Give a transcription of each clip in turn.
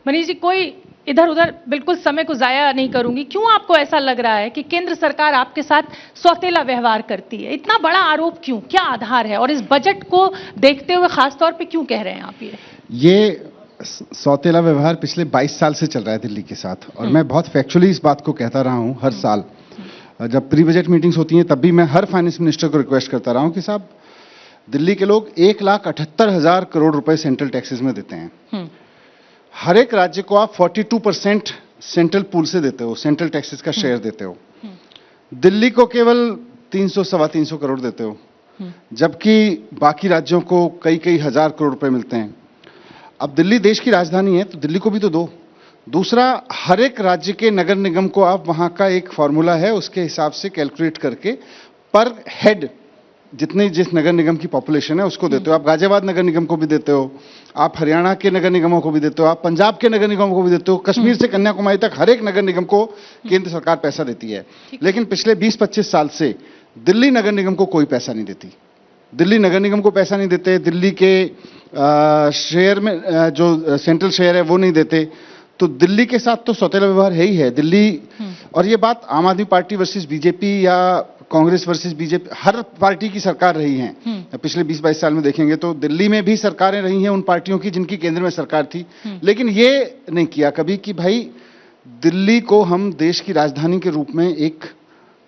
मनीष जी, कोई इधर उधर बिल्कुल समय को जाया नहीं करूंगी, क्यों आपको ऐसा लग रहा है कि केंद्र सरकार आपके साथ सौतेला व्यवहार करती है? इतना बड़ा आरोप क्यों, क्या आधार है? और इस बजट को देखते हुए खासतौर पे क्यों कह रहे हैं आप ये सौतेला व्यवहार पिछले 22 साल से चल रहा है दिल्ली के साथ, और मैं बहुत फैक्चुअली इस बात को कहता रहा हूं हर साल। जब प्री बजट मीटिंग्स होती हैं तब भी मैं हर फाइनेंस मिनिस्टर को रिक्वेस्ट करता रहा हूं कि साहब, दिल्ली के लोग 1,78,000 करोड़ रुपए सेंट्रल टैक्सेस में देते हैं। हर एक राज्य को आप 42% सेंट्रल पूल से देते हो, सेंट्रल टैक्सेस का शेयर देते हो। दिल्ली को केवल 300-325 करोड़ देते हो, जबकि बाकी राज्यों को कई कई हजार करोड़ रुपए मिलते हैं। अब दिल्ली देश की राजधानी है तो दिल्ली को भी तो दो। दूसरा, हर एक राज्य के नगर निगम को आप, वहां का एक फॉर्मूला है, उसके हिसाब से कैलकुलेट करके पर हेड जितनी जिस नगर निगम की पॉपुलेशन है उसको देते हो। आप गाजियाबाद नगर निगम को भी देते हो, आप हरियाणा के नगर निगमों को भी देते हो, आप पंजाब के नगर निगमों को भी देते हो, कश्मीर से कन्याकुमारी तक हर एक नगर निगम को केंद्र सरकार पैसा देती है। लेकिन पिछले 20-25 साल से दिल्ली नगर निगम को कोई पैसा नहीं देती। दिल्ली नगर निगम को पैसा नहीं देते, दिल्ली के शेयर में जो सेंट्रल शेयर है वो नहीं देते। तो दिल्ली के साथ तो सौतेला व्यवहार है ही है दिल्ली। और ये बात आम आदमी पार्टी वर्सेस बीजेपी या कांग्रेस वर्सेस बीजेपी, हर पार्टी की सरकार रही है पिछले 20-22 साल में देखेंगे तो दिल्ली में भी सरकारें रही हैं उन पार्टियों की जिनकी केंद्र में सरकार थी। लेकिन ये नहीं किया कभी कि भाई दिल्ली को हम देश की राजधानी के रूप में एक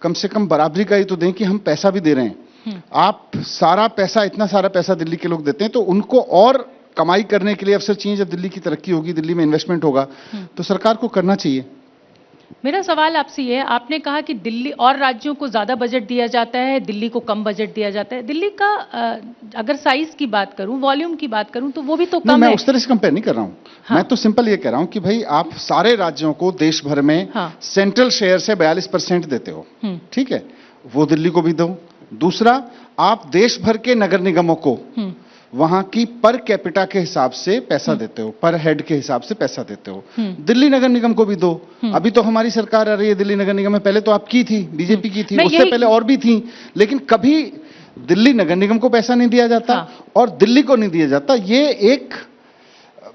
कम से कम बराबरी का ही तो दें कि हम पैसा भी दे रहे हैं। आप सारा पैसा, इतना सारा पैसा दिल्ली के लोग देते हैं तो उनको और कमाई करने के लिए अवसर चाहिए। जब दिल्ली की तरक्की होगी, दिल्ली में इन्वेस्टमेंट होगा, तो सरकार को करना चाहिए। मेरा सवाल आपसे ये है, आपने कहा कि दिल्ली और राज्यों को ज्यादा बजट दिया जाता है, दिल्ली को कम बजट दिया जाता है। दिल्ली का अगर साइज की बात करूं, वॉल्यूम की बात करूं, तो वो भी तो कम है। मैं उस तरह से कंपेयर नहीं कर रहा हूं। हाँ। मैं तो सिंपल ये कह रहा हूं कि भाई आप सारे राज्यों को देश भर में सेंट्रल शेयर से 42% देते हो, ठीक है, वो दिल्ली को भी दो। दूसरा, आप देश भर के नगर निगमों को वहां की पर कैपिटा के हिसाब से पैसा देते हो, पर हेड के हिसाब से पैसा देते हो। दिल्ली नगर निगम को भी दो। अभी तो हमारी सरकार आ रही है दिल्ली नगर निगम में, पहले तो आपकी थी, बीजेपी की थी, उससे पहले और भी थी, लेकिन कभी दिल्ली नगर निगम को पैसा नहीं दिया जाता और दिल्ली को नहीं दिया जाता। ये एक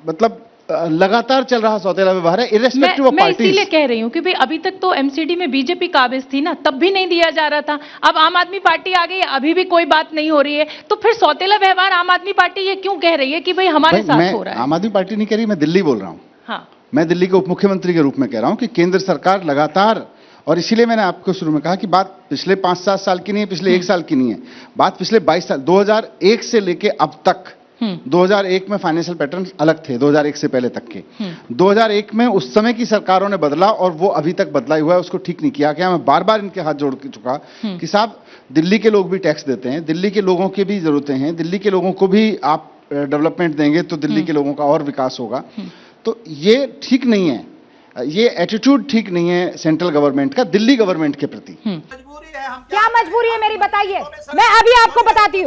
मतलब लगातार चल रहा सौतेला व्यवहार है, इर्रेस्पेक्टिव ऑफ पार्टी। मैं इसीलिए कह रही हूं कि भाई अभी तक तो एमसीडी में बीजेपी काबिज थी ना, तब भी नहीं दिया जा रहा था। अब आम आदमी पार्टी आ गई, अभी भी कोई बात नहीं हो रही है, तो फिर सौतेला व्यवहार आम आदमी पार्टी ये क्यों कह रही है कि भाई हमारे साथ हो रहा है? आम आदमी पार्टी नहीं कह रही, मैं दिल्ली बोल रहा हूं। हाँ, मैं दिल्ली के उप मुख्यमंत्री के रूप में कह रहा हूं कि केंद्र सरकार लगातार, और इसीलिए मैंने आपको शुरू में कहा कि बात पिछले 5-7 साल की नहीं है, पिछले 1 साल की नहीं है, बात पिछले 22 साल, 2001 से लेके अब तक। 2001 में फाइनेंशियल पैटर्न अलग थे, 2001 से पहले तक के। 2001 में उस समय की सरकारों ने बदला और वो अभी तक बदला ही हुआ है, उसको ठीक नहीं किया गया। मैं बार बार इनके हाथ जोड़ चुका कि साहब, दिल्ली के लोग भी टैक्स देते हैं, दिल्ली के लोगों की भी जरूरतें हैं, दिल्ली के लोगों को भी आप डेवलपमेंट देंगे तो दिल्ली के लोगों का और विकास होगा। तो ये ठीक नहीं है, ये एटीट्यूड ठीक नहीं है सेंट्रल गवर्नमेंट का दिल्ली गवर्नमेंट के प्रति। क्या मजबूरी है मेरी, बताइए। मैं अभी आपको बताती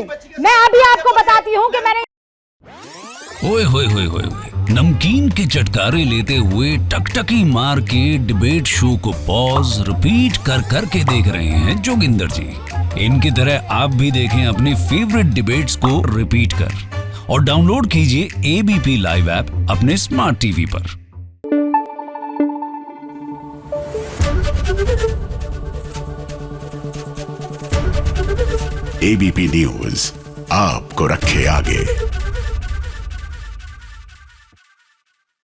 हूँ कि मैंने ओए होए होए होए, नमकीन के चटकारे लेते हुए टकटकी मार के डिबेट शो को पॉज रिपीट कर कर के देख रहे हैं जोगिंदर जी। इनकी तरह आप भी देखें अपनी फेवरेट डिबेट्स को रिपीट कर, और डाउनलोड कीजिए एबीपी लाइव ऐप अपने स्मार्ट टीवी पर। एबीपी न्यूज आपको रखे आगे।